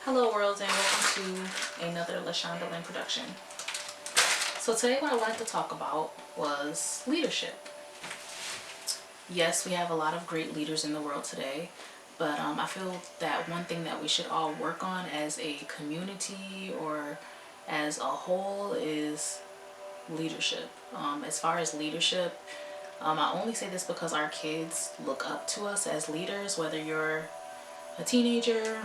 Hello world and welcome to another Lynn production. So today what I wanted to talk about was leadership. Yes, we have a lot of great leaders in the world today, but I feel that one thing that we should all work on as a community or as a whole is leadership. As far as leadership, I only say this because our kids look up to us as leaders, whether you're a teenager,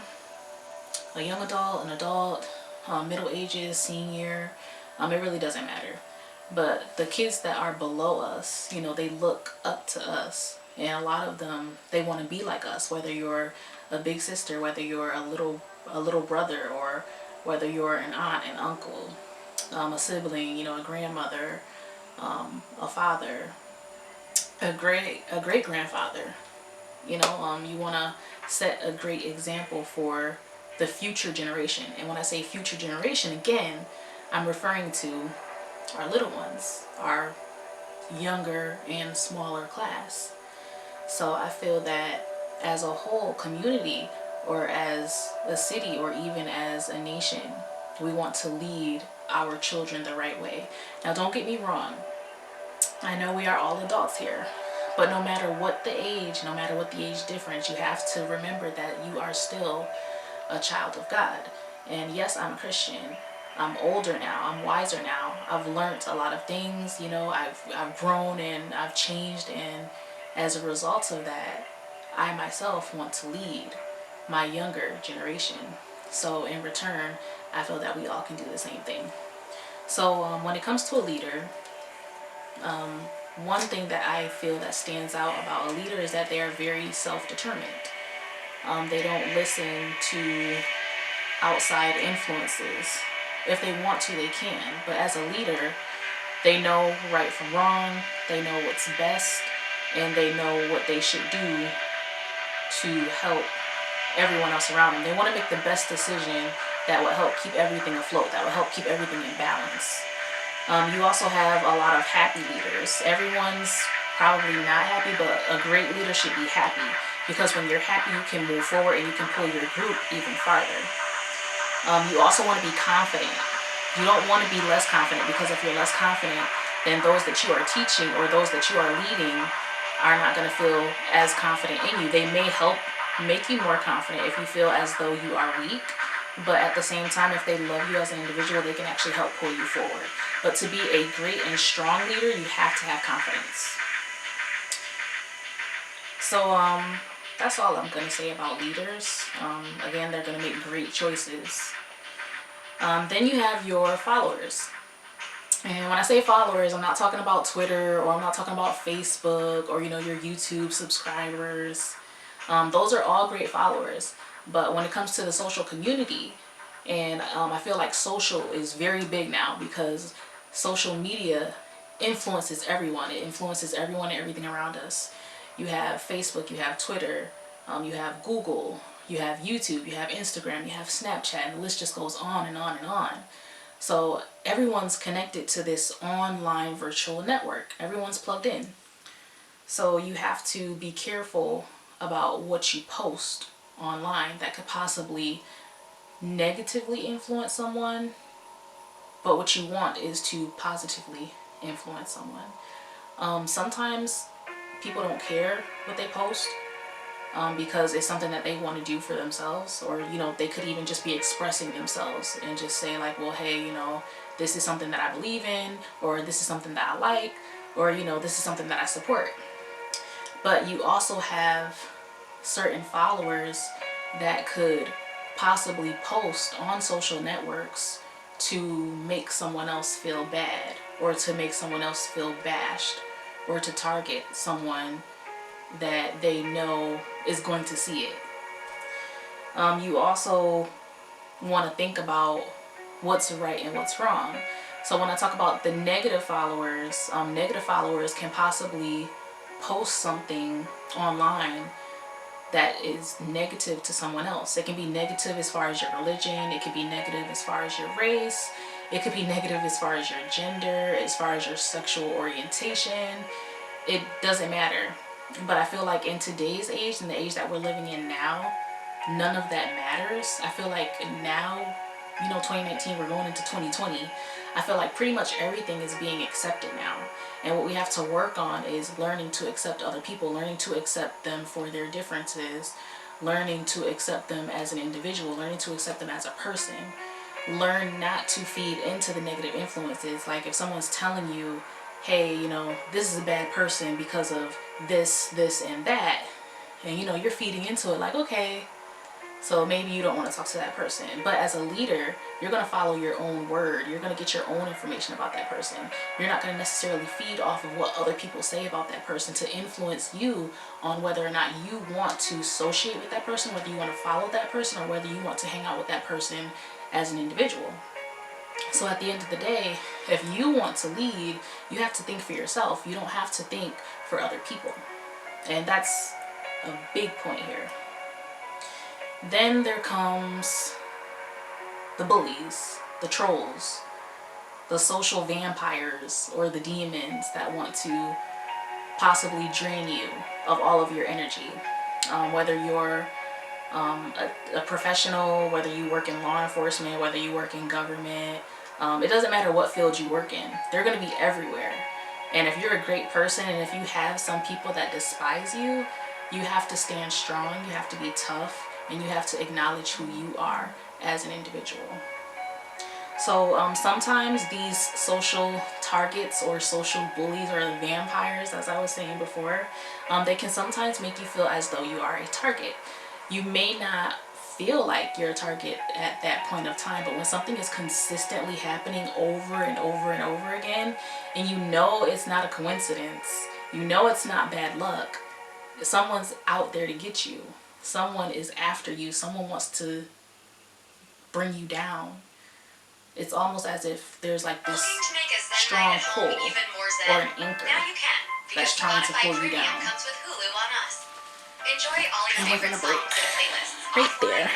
a young adult, an adult, middle ages, senior, it really doesn't matter. But the kids that are below us, they look up to us. And a lot of them, they want to be like us, whether you're a big sister, whether you're a little brother, or whether you're an aunt, an uncle, a sibling, a grandmother, a father, a great grandfather. You want to set a great example for the future generation. And when I say future generation, again, I'm referring to our little ones, our younger and smaller class. So I feel that as a whole community, or as a city, or even as a nation, we want to lead our children the right way. Now, don't get me wrong. I know we are all adults here, but no matter what the age, no matter what the age difference, you have to remember that you are still a child of God. And yes, I'm a Christian. I'm older now. I'm wiser now. I've learned a lot of things. I've grown and I've changed, and as a result of that, I myself want to lead my younger generation. So in return, I feel that we all can do the same thing. So when it comes to a leader, one thing that I feel that stands out about a leader is that they are very self-determined. They don't listen to outside influences. If they want to, they can. But as a leader, they know right from wrong, they know what's best, and they know what they should do to help everyone else around them. They want to make the best decision that will help keep everything afloat, that will help keep everything in balance. You also have a lot of happy leaders. Everyone's probably not happy, but a great leader should be happy, because when you're happy, you can move forward and you can pull your group even farther. You also want to be confident. You don't want to be less confident, because if you're less confident, then those that you are teaching or those that you are leading are not going to feel as confident in you. They may help make you more confident if you feel as though you are weak, but at the same time, if they love you as an individual, they can actually help pull you forward. But to be a great and strong leader, you have to have confidence. So that's all I'm going to say about leaders. Again, they're going to make great choices. Then you have your followers. And when I say followers, I'm not talking about Twitter, or I'm not talking about Facebook, or your YouTube subscribers. Those are all great followers. But when it comes to the social community, and I feel like social is very big now, because social media influences everyone. It influences everyone and everything around us. You have Facebook, you have Twitter, you have Google, you have YouTube, you have Instagram, you have Snapchat, and the list just goes on and on and on. So everyone's connected to this online virtual network. Everyone's plugged in. So you have to be careful about what you post online that could possibly negatively influence someone, but what you want is to positively influence someone. Sometimes people don't care what they post, because it's something that they want to do for themselves, or they could even just be expressing themselves and just say like, well, hey, this is something that I believe in, or this is something that I like, or this is something that I support. But you also have certain followers that could possibly post on social networks to make someone else feel bad, or to make someone else feel bashed, or to target someone that they know is going to see it. You also want to think about what's right and what's wrong. So when I talk about the negative followers can possibly post something online that is negative to someone else. It can be negative as far as your religion. It could be negative as far as your race. It could be negative as far as your gender, as far as your sexual orientation. It doesn't matter. But I feel like in today's age, in the age that we're living in now, none of that matters. I feel like now, 2019, we're going into 2020. I feel like pretty much everything is being accepted now. And what we have to work on is learning to accept other people, learning to accept them for their differences, learning to accept them as an individual, learning to accept them as a person. Learn not to feed into the negative influences. Like if someone's telling you, hey, this is a bad person because of this, and that, and you're feeding into it like, okay, so maybe you don't want to talk to that person. But as a leader, you're going to follow your own word. You're going to get your own information about that person. You're not going to necessarily feed off of what other people say about that person to influence you on whether or not you want to associate with that person, whether you want to follow that person, or whether you want to hang out with that person as an individual. So at the end of the day, if you want to lead, you have to think for yourself. You don't have to think for other people. And that's a big point here. Then there comes the bullies, the trolls, the social vampires, or the demons that want to possibly drain you of all of your energy. Whether you're a professional, whether you work in law enforcement, whether you work in government, it doesn't matter what field you work in. They're going to be everywhere. And if you're a great person and if you have some people that despise you, you have to stand strong, you have to be tough, and you have to acknowledge who you are as an individual. So sometimes these social targets or social bullies or vampires, as I was saying before, they can sometimes make you feel as though you are a target. You may not feel like you're a target at that point of time, but when something is consistently happening over and over and over again, and it's not a coincidence, it's not bad luck, someone's out there to get you. Someone is after you. Someone wants to bring you down. It's almost as if there's like this strong pull or an anchor that's trying to pull you down. And we're gonna break right there.